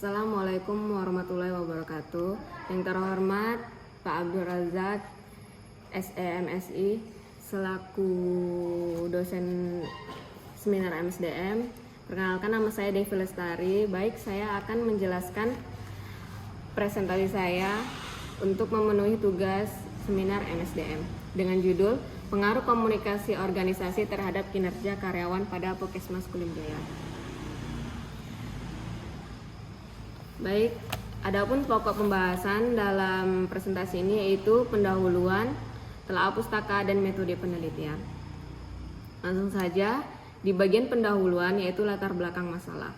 Assalamualaikum warahmatullahi wabarakatuh. Yang terhormat Pak Abdul Razak, SEMSI, selaku dosen seminar MSDM. Perkenalkan, nama saya Devi Lestari. Baik, saya akan menjelaskan presentasi saya untuk memenuhi tugas seminar MSDM dengan judul Pengaruh Komunikasi Organisasi Terhadap Kinerja Karyawan pada Puskesmas Kulim Jaya. Baik, adapun pokok pembahasan dalam presentasi ini yaitu pendahuluan, telaah pustaka, dan metode penelitian. Langsung saja di bagian pendahuluan yaitu latar belakang masalah.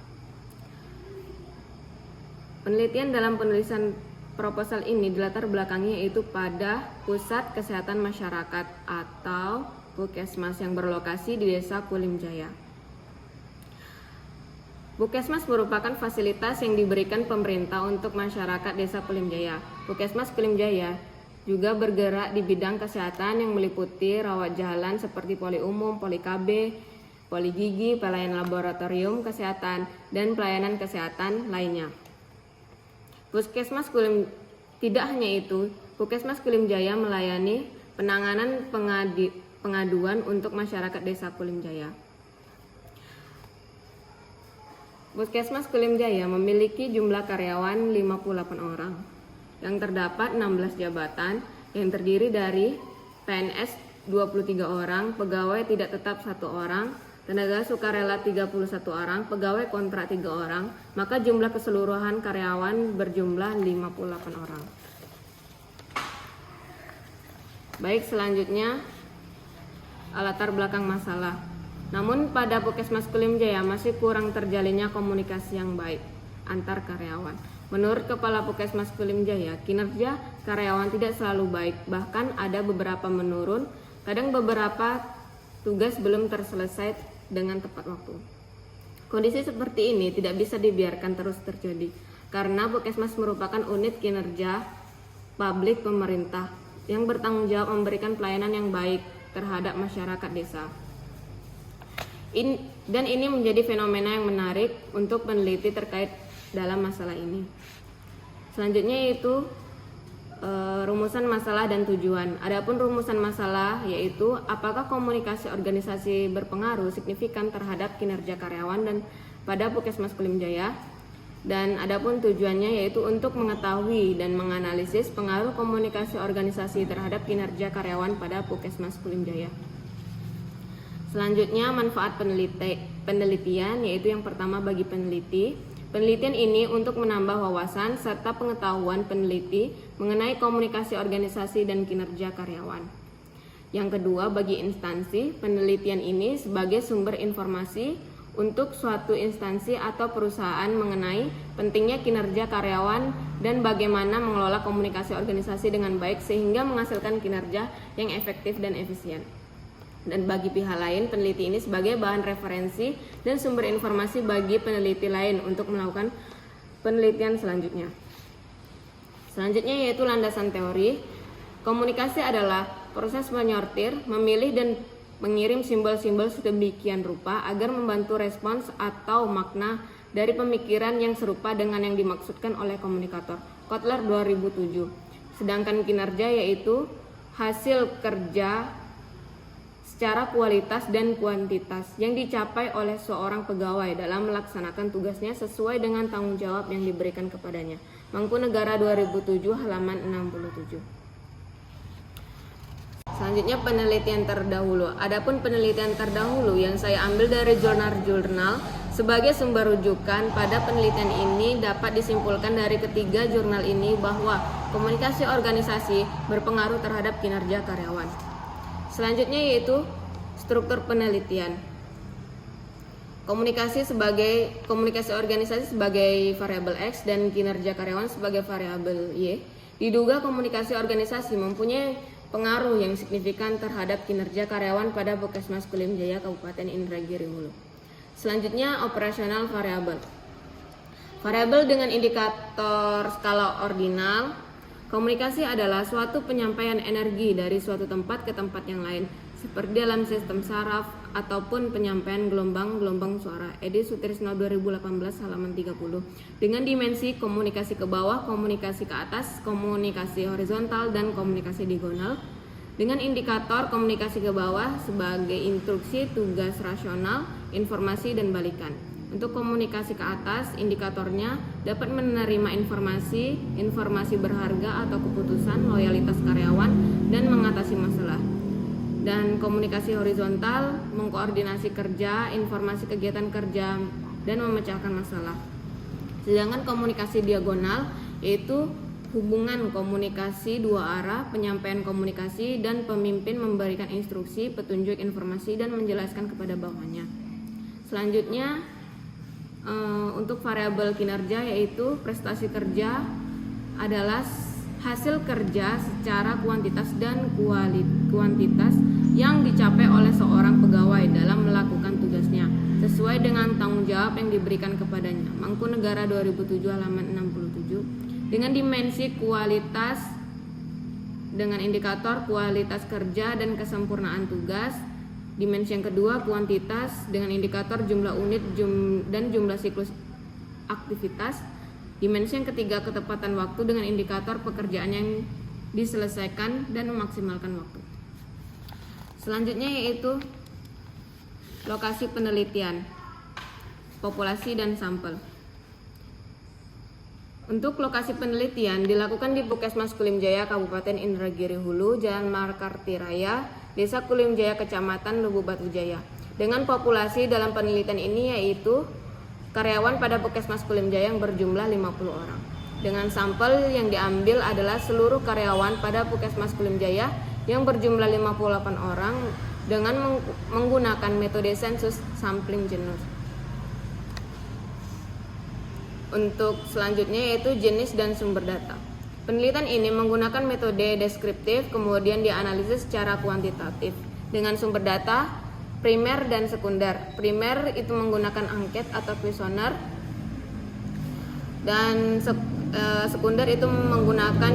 Penelitian dalam penulisan proposal ini dilatar belakangnya yaitu pada Pusat Kesehatan Masyarakat atau Puskesmas yang berlokasi di Desa Kulim Jaya. Puskesmas merupakan fasilitas yang diberikan pemerintah untuk masyarakat Desa Kulim Jaya. Puskesmas Kulim Jaya juga bergerak di bidang kesehatan yang meliputi rawat jalan seperti poli umum, poli KB, poli gigi, pelayanan laboratorium kesehatan, dan pelayanan kesehatan lainnya. Puskesmas Kulim tidak hanya itu, Puskesmas Kulim Jaya melayani penanganan pengaduan untuk masyarakat Desa Kulim Jaya. Puskesmas Kulim Jaya memiliki jumlah karyawan 58 orang, yang terdapat 16 jabatan yang terdiri dari PNS 23 orang, pegawai tidak tetap 1 orang, tenaga sukarela 31 orang, pegawai kontrak 3 orang, maka jumlah keseluruhan karyawan berjumlah 58 orang. Baik, selanjutnya latar belakang masalah. Namun pada Puskesmas Kulim Jaya masih kurang terjalinnya komunikasi yang baik antar karyawan. Menurut Kepala Puskesmas Kulim Jaya, kinerja karyawan tidak selalu baik, bahkan ada beberapa menurun, kadang beberapa tugas belum terselesai dengan tepat waktu. Kondisi seperti ini tidak bisa dibiarkan terus terjadi, karena Puskesmas merupakan unit kinerja publik pemerintah yang bertanggung jawab memberikan pelayanan yang baik terhadap masyarakat desa. Dan ini menjadi fenomena yang menarik untuk peneliti terkait dalam masalah ini. Selanjutnya yaitu rumusan masalah dan tujuan. Adapun rumusan masalah yaitu apakah komunikasi organisasi berpengaruh signifikan terhadap kinerja karyawan dan pada Puskesmas Kulim Jaya. Dan adapun tujuannya yaitu untuk mengetahui dan menganalisis pengaruh komunikasi organisasi terhadap kinerja karyawan pada Puskesmas Kulim Jaya. Selanjutnya manfaat penelitian yaitu yang pertama bagi peneliti. Penelitian ini untuk menambah wawasan serta pengetahuan peneliti mengenai komunikasi organisasi dan kinerja karyawan. Yang kedua bagi instansi, penelitian ini sebagai sumber informasi untuk suatu instansi atau perusahaan mengenai pentingnya kinerja karyawan dan bagaimana mengelola komunikasi organisasi dengan baik sehingga menghasilkan kinerja yang efektif dan efisien. Dan bagi pihak lain, peneliti ini sebagai bahan referensi dan sumber informasi bagi peneliti lain untuk melakukan penelitian selanjutnya. Selanjutnya yaitu landasan teori. Komunikasi adalah proses menyortir, memilih dan mengirim simbol-simbol sedemikian rupa agar membantu respons atau makna dari pemikiran yang serupa dengan yang dimaksudkan oleh komunikator. Kotler 2007. Sedangkan kinerja yaitu hasil kerja secara kualitas dan kuantitas yang dicapai oleh seorang pegawai dalam melaksanakan tugasnya sesuai dengan tanggung jawab yang diberikan kepadanya. Mangkunegara 2007 halaman 67. Selanjutnya penelitian terdahulu. Adapun penelitian terdahulu yang saya ambil dari jurnal-jurnal sebagai sumber rujukan pada penelitian ini dapat disimpulkan dari ketiga jurnal ini bahwa komunikasi organisasi berpengaruh terhadap kinerja karyawan. Selanjutnya yaitu struktur penelitian. Komunikasi organisasi sebagai variabel X dan kinerja karyawan sebagai variabel Y. Diduga komunikasi organisasi mempunyai pengaruh yang signifikan terhadap kinerja karyawan pada Puskesmas Kulim Jaya Kabupaten Indragiri Hulu. Selanjutnya operasional variabel. Variabel dengan indikator skala ordinal. Komunikasi adalah suatu penyampaian energi dari suatu tempat ke tempat yang lain, seperti dalam sistem saraf ataupun penyampaian gelombang-gelombang suara. Edi Sutrisno 2018 halaman 30. Dengan dimensi komunikasi ke bawah, komunikasi ke atas, komunikasi horizontal, dan komunikasi diagonal. Dengan indikator komunikasi ke bawah sebagai instruksi, tugas rasional, informasi, dan balikan. Untuk komunikasi ke atas, indikatornya dapat menerima informasi berharga atau keputusan, loyalitas karyawan, dan mengatasi masalah. Dan komunikasi horizontal, mengkoordinasi kerja, informasi kegiatan kerja, dan memecahkan masalah. Sedangkan komunikasi diagonal yaitu hubungan komunikasi dua arah, penyampaian komunikasi, dan pemimpin memberikan instruksi, petunjuk, informasi, dan menjelaskan kepada bawahannya. Selanjutnya, untuk variabel kinerja yaitu prestasi kerja adalah hasil kerja secara kuantitas dan kuantitas yang dicapai oleh seorang pegawai dalam melakukan tugasnya sesuai dengan tanggung jawab yang diberikan kepadanya. Mangkunegara 2007 halaman 67. Dengan dimensi kualitas dengan indikator kualitas kerja dan kesempurnaan tugas. Dimensi yang kedua kuantitas dengan indikator jumlah unit dan jumlah siklus aktivitas. Dimensi yang ketiga ketepatan waktu dengan indikator pekerjaan yang diselesaikan dan memaksimalkan waktu. Selanjutnya yaitu lokasi penelitian, populasi dan sampel. Untuk lokasi penelitian dilakukan di Puskesmas Kulimjaya Kabupaten Indragiri Hulu, Jalan Markarti Raya, Desa Kulimjaya, Kecamatan Lubu Batu Jaya. Dengan populasi dalam penelitian ini yaitu karyawan pada Puskesmas Kulimjaya yang berjumlah 50 orang. Dengan sampel yang diambil adalah seluruh karyawan pada Puskesmas Kulimjaya yang berjumlah 58 orang dengan menggunakan metode sensus sampling genus. Untuk selanjutnya yaitu jenis dan sumber data. Penelitian ini menggunakan metode deskriptif, kemudian dianalisis secara kuantitatif dengan sumber data primer dan sekunder. Primer itu menggunakan angket atau kuesioner, dan sekunder itu menggunakan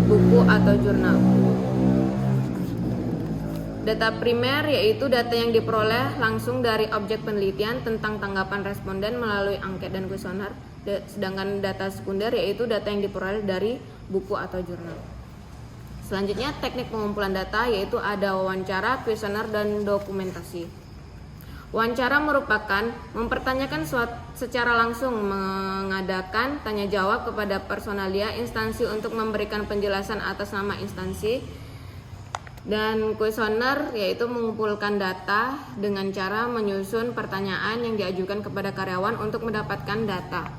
buku atau jurnal. Data primer yaitu data yang diperoleh langsung dari objek penelitian tentang tanggapan responden melalui angket dan kuesioner. Sedangkan data sekunder yaitu data yang diperoleh dari buku atau jurnal. Selanjutnya teknik pengumpulan data yaitu ada wawancara, kuesioner, dan dokumentasi. Wawancara merupakan mempertanyakan secara langsung, mengadakan tanya jawab kepada personalia instansi untuk memberikan penjelasan atas nama instansi. Dan kuesioner yaitu mengumpulkan data dengan cara menyusun pertanyaan yang diajukan kepada karyawan untuk mendapatkan data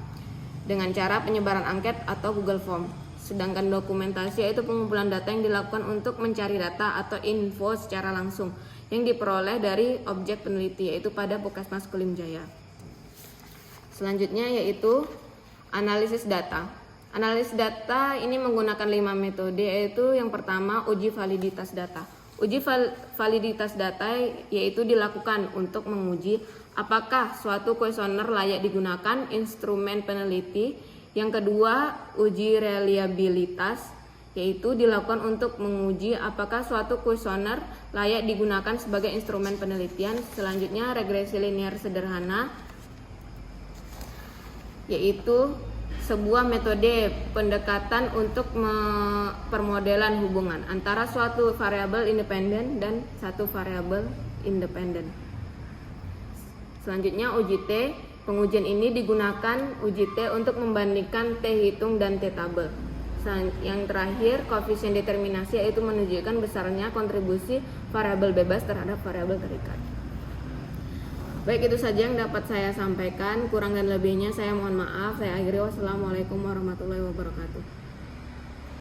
dengan cara penyebaran angket atau Google Form. Sedangkan dokumentasi yaitu pengumpulan data yang dilakukan untuk mencari data atau info secara langsung yang diperoleh dari objek peneliti yaitu pada Puskesmas Kulimjaya. Selanjutnya yaitu analisis data. Analisis data ini menggunakan 5 metode yaitu yang pertama uji validitas data. Uji validitas data yaitu dilakukan untuk menguji apakah suatu kuesioner layak digunakan instrumen peneliti. Yang kedua, uji reliabilitas yaitu dilakukan untuk menguji apakah suatu kuesioner layak digunakan sebagai instrumen penelitian. Selanjutnya, regresi linear sederhana yaitu sebuah metode pendekatan untuk permodelan hubungan antara suatu variabel independen dan satu variabel independen. Selanjutnya uji T. Pengujian ini digunakan uji T untuk membandingkan T hitung dan T tabel. Yang terakhir, koefisien determinasi yaitu menunjukkan besarnya kontribusi variabel bebas terhadap variabel terikat. Baik, itu saja yang dapat saya sampaikan. Kurang dan lebihnya saya mohon maaf. Saya akhiri. Wassalamualaikum warahmatullahi wabarakatuh.